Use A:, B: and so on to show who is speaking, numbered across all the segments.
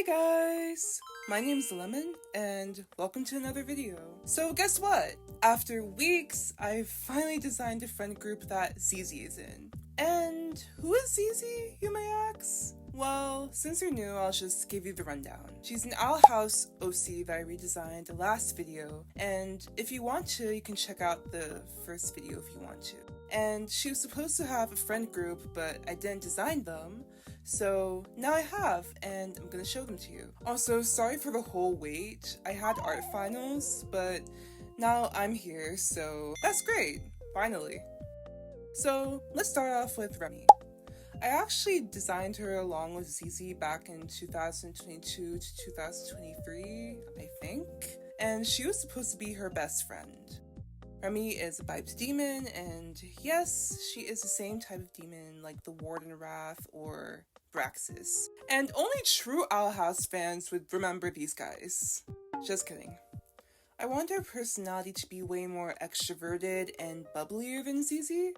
A: Hey guys! My name's Lemon, and welcome to another video. So guess what? After weeks, I've finally designed a friend group that Zizi is in. And who is Zizi, you may ask? Well, since you're new, I'll just give you the rundown. She's an Owl House OC that I redesigned the last video, and if you want to, you can check out the first video if you want to. And she was supposed to have a friend group, but I didn't design them, so now I have, and I'm gonna show them to you. Also, sorry for the whole wait. I had art finals, but now I'm here, so that's great, finally. So let's start off with Remy. I actually designed her along with Zizi back in 2022 to 2023, I think, and she was supposed to be her best friend. Remy is a Biped demon, and yes, she is the same type of demon like the Warden Wrath or Braxis. And only true Owl House fans would remember these guys. Just kidding. I want her personality to be way more extroverted and bubblier than Zizi.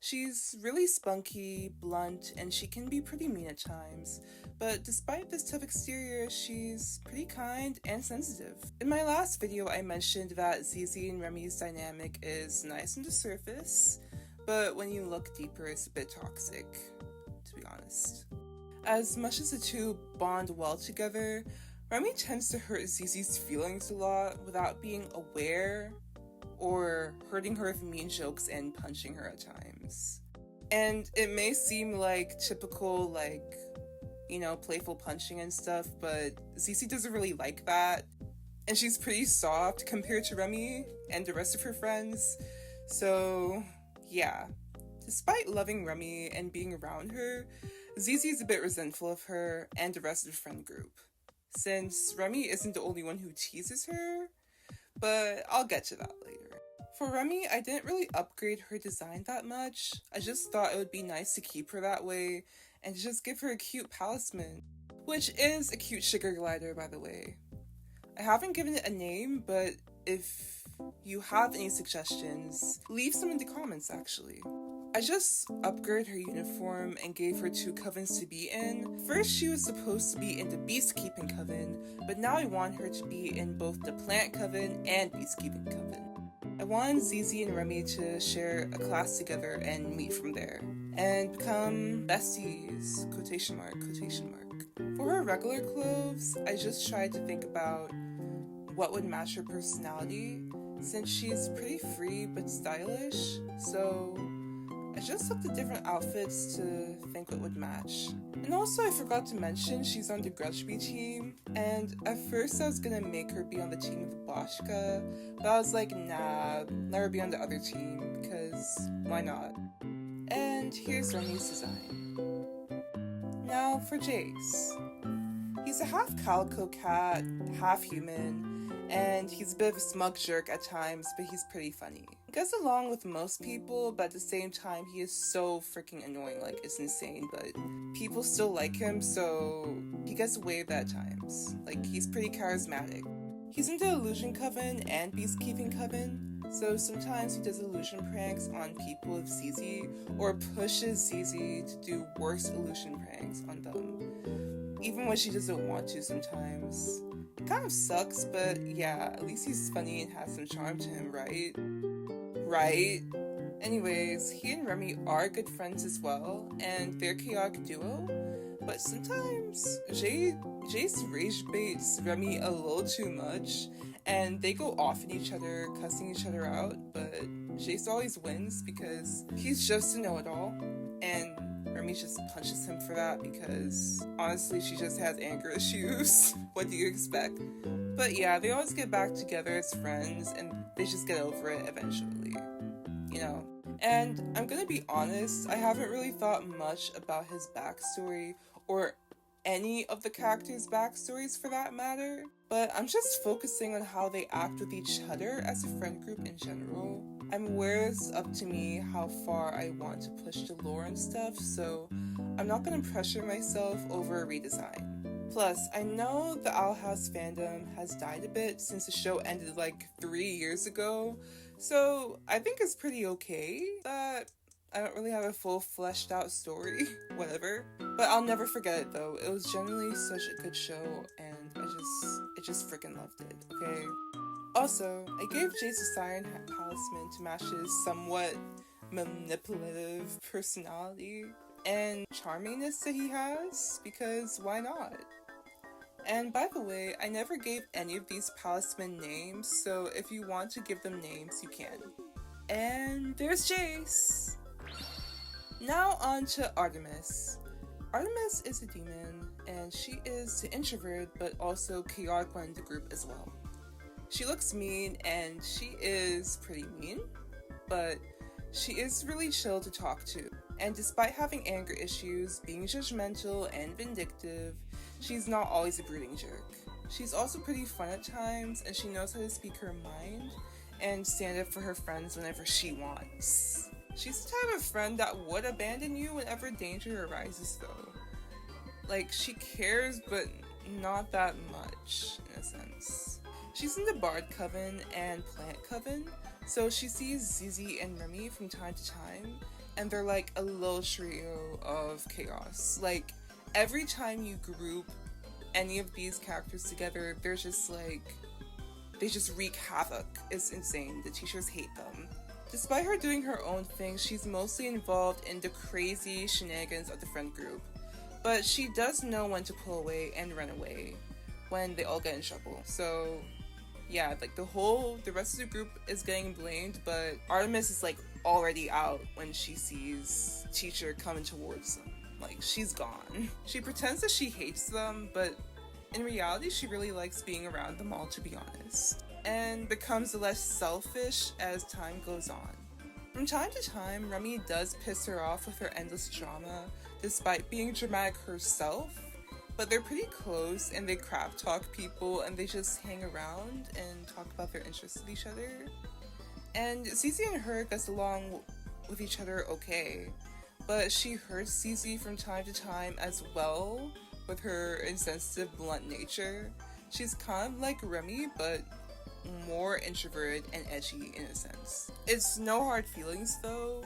A: She's really spunky, blunt, and she can be pretty mean at times, but despite this tough exterior, she's pretty kind and sensitive. In my last video, I mentioned that Zizi and Remy's dynamic is nice on the surface, but when you look deeper, it's a bit toxic, to be honest. As much as the two bond well together, Remy tends to hurt Zizi's feelings a lot without being aware, or hurting her with mean jokes and punching her at times. And it may seem like typical, playful punching and stuff, but Zizi doesn't really like that. And she's pretty soft compared to Remy and the rest of her friends. So, yeah. Despite loving Remy and being around her, Zizi's a bit resentful of her and the rest of the friend group, since Remy isn't the only one who teases her, but I'll get to that later. For Remy, I didn't really upgrade her design that much. I just thought it would be nice to keep her that way and to just give her a cute palisman, which is a cute sugar glider, by the way. I haven't given it a name, but if you have any suggestions, leave some in the comments actually. I just upgraded her uniform and gave her 2 covens to be in. First, she was supposed to be in the Beastkeeping Coven, but now I want her to be in both the Plant Coven and Beastkeeping Coven. I want Zizi and Remy to share a class together and meet from there, and become besties, quotation mark, quotation mark. For her regular clothes, I just tried to think about what would match her personality, since she's pretty free but stylish, so I just looked at different outfits to think what would match. And also I forgot to mention she's on the Grudgeby team, and at first I was gonna make her be on the team with Boschka, but I was like, nah, let her be on the other team, because why not? And here's Remy's design. Now for Jace. He's a half calico cat, half human, and he's a bit of a smug jerk at times, but he's pretty funny. He gets along with most people, but at the same time, he is so freaking annoying, like, it's insane, but people still like him, so he gets away with that at times. Like, he's pretty charismatic. He's in the Illusion Coven and Beastkeeping Coven, so sometimes he does illusion pranks on people with Zizi, or pushes Zizi to do worse illusion pranks on them, even when she doesn't want to sometimes. It kind of sucks, but yeah, at least he's funny and has some charm to him, right? Right? Anyways, he and Remy are good friends as well, and they're a chaotic duo, but sometimes Jace rage baits Remy a little too much, and they go off at each other, cussing each other out, but Jace always wins because he's just a know-it-all, and Remy just punches him for that because, honestly, she just has anger issues. What do you expect? But yeah, they always get back together as friends, and they just get over it eventually, you know? And I'm gonna be honest, I haven't really thought much about his backstory, or any of the characters' backstories for that matter, but I'm just focusing on how they act with each other as a friend group in general. I'm aware it's up to me how far I want to push the lore and stuff, so I'm not gonna pressure myself over a redesign. Plus, I know the Owl House fandom has died a bit since the show ended like 3 years ago, so I think it's pretty okay that I don't really have a full fleshed out story, whatever. But I'll never forget it though. It was genuinely such a good show, and I just freaking loved it, okay? Also, I gave Jace a cyan talisman to match his somewhat manipulative personality and charmingness that he has, because why not? And by the way, I never gave any of these talisman names, so if you want to give them names, you can. And there's Jace! Now on to Artemis. Artemis is a demon, and she is the introvert but also chaotic one in the group as well. She looks mean, and she is pretty mean, but she is really chill to talk to. And despite having anger issues, being judgmental and vindictive, she's not always a brooding jerk. She's also pretty fun at times, and she knows how to speak her mind and stand up for her friends whenever she wants. She's the type of friend that would abandon you whenever danger arises though. Like, she cares, but not that much, in a sense. She's in the Bard Coven and Plant Coven, so she sees Zizi and Remy from time to time, and they're like a little trio of chaos. Like, every time you group any of these characters together, they're just like, they just wreak havoc. It's insane. The teachers hate them. Despite her doing her own thing, she's mostly involved in the crazy shenanigans of the friend group. But she does know when to pull away and run away when they all get in trouble. So yeah, like the rest of the group is getting blamed, but Artemis is like already out when she sees teacher coming towards them. Like, she's gone. She pretends that she hates them, but in reality she really likes being around them all, to be honest, and becomes less selfish as time goes on. From time to time, Remy does piss her off with her endless drama, despite being dramatic herself, but they're pretty close and they crap talk people and they just hang around and talk about their interests with each other. And Zizi and her gets along with each other okay, but she hurts Zizi from time to time as well with her insensitive, blunt nature. She's kind of like Remy, but more introverted and edgy in a sense. It's no hard feelings though,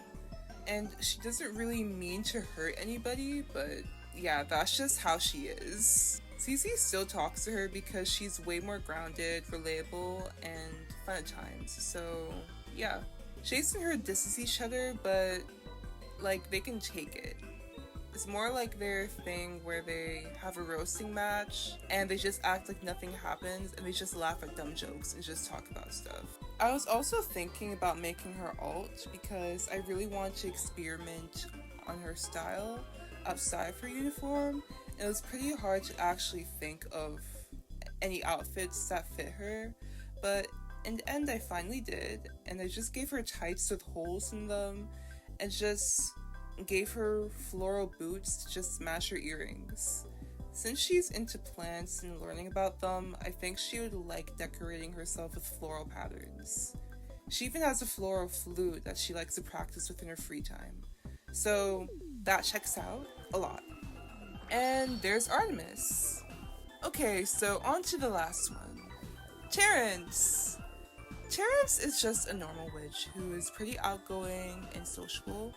A: and she doesn't really mean to hurt anybody, but yeah, that's just how she is. Zizi still talks to her because she's way more grounded, relatable, and fun at times, so yeah. Jace and her distance each other, but like, they can take it. It's more like their thing where they have a roasting match and they just act like nothing happens and they just laugh at dumb jokes and just talk about stuff. I was also thinking about making her alt because I really want to experiment on her style outside of her uniform. It was pretty hard to actually think of any outfits that fit her, but in the end I finally did, and I just gave her tights with holes in them and just gave her floral boots to just match her earrings. Since she's into plants and learning about them, I think she would like decorating herself with floral patterns. She even has a floral flute that she likes to practice with in her free time. So that checks out a lot. And there's Artemis. Okay, so on to the last one. Terrence! Terrence is just a normal witch who is pretty outgoing and sociable.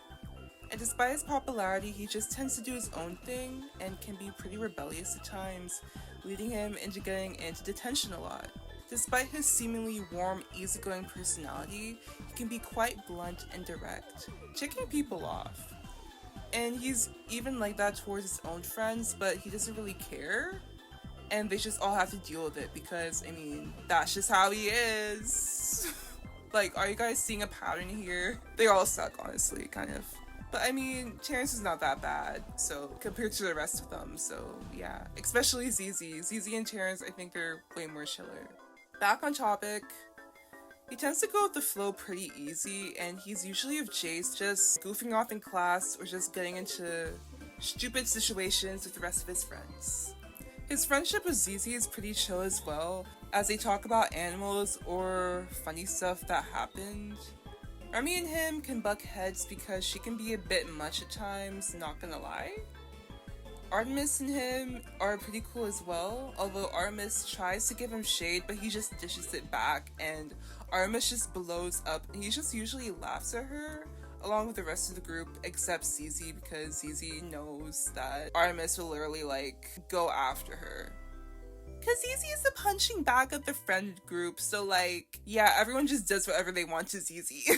A: And despite his popularity, he just tends to do his own thing and can be pretty rebellious at times, leading him into getting into detention a lot. Despite his seemingly warm, easygoing personality, he can be quite blunt and direct, ticking people off. And he's even like that towards his own friends, but he doesn't really care. And they just all have to deal with it because, I mean, that's just how he is. Like, are you guys seeing a pattern here? They all suck, honestly, kind of. But I mean, Terrence is not that bad, so compared to the rest of them, so yeah. Especially Zizi. Zizi and Terrence, I think they're way more chiller. Back on topic, he tends to go with the flow pretty easy, and he's usually of Jace just goofing off in class or just getting into stupid situations with the rest of his friends. His friendship with Zizi is pretty chill as well, as they talk about animals or funny stuff that happened. Remy and him can buck heads because she can be a bit much at times, not gonna lie. Artemis and him are pretty cool as well, although Artemis tries to give him shade, but he just dishes it back, and Artemis just blows up, and he just usually laughs at her, along with the rest of the group except ZZ, because ZZ knows that Artemis will literally like go after her. Cause ZZ is the punching bag of the friend group, so like, yeah, everyone just does whatever they want to ZZ.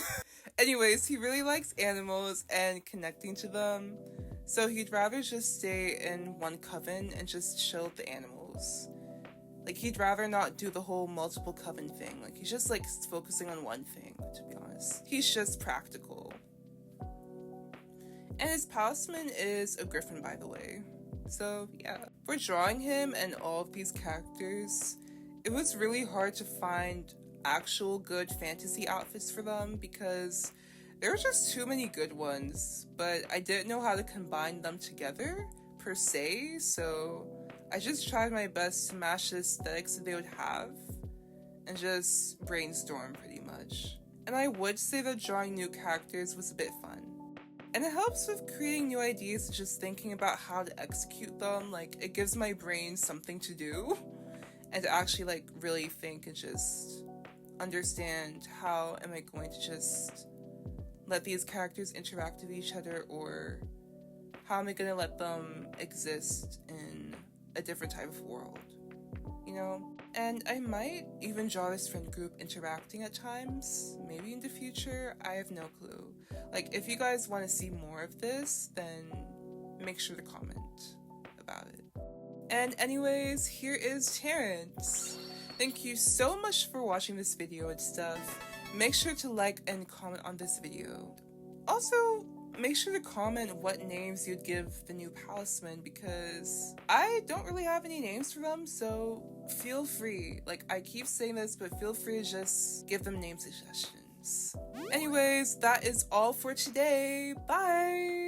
A: Anyways, he really likes animals and connecting to them, so he'd rather just stay in one coven and just chill with the animals. Like, he'd rather not do the whole multiple coven thing. Like, he's just like focusing on one thing, to be honest. He's just practical. And his talisman is a griffin, by the way. So yeah, for drawing him and all of these characters, it was really hard to find actual good fantasy outfits for them because there were just too many good ones, but I didn't know how to combine them together per se, so I just tried my best to match the aesthetics that they would have and just brainstorm pretty much. And I would say that drawing new characters was a bit fun. And it helps with creating new ideas, just thinking about how to execute them. Like, it gives my brain something to do and to actually like really think and just understand how am I going to just let these characters interact with each other, or how am I going to let them exist in a different type of world, you know? And I might even draw this friend group interacting at times, maybe in the future, I have no clue. Like, if you guys want to see more of this, then make sure to comment about it. And anyways, here is Terrence. Thank you so much for watching this video and stuff. Make sure to like and comment on this video. Also, make sure to comment what names you'd give the new talisman, because I don't really have any names for them, so feel free. Like, I keep saying this, but feel free to just give them name suggestions. Anyways, that is all for today. Bye!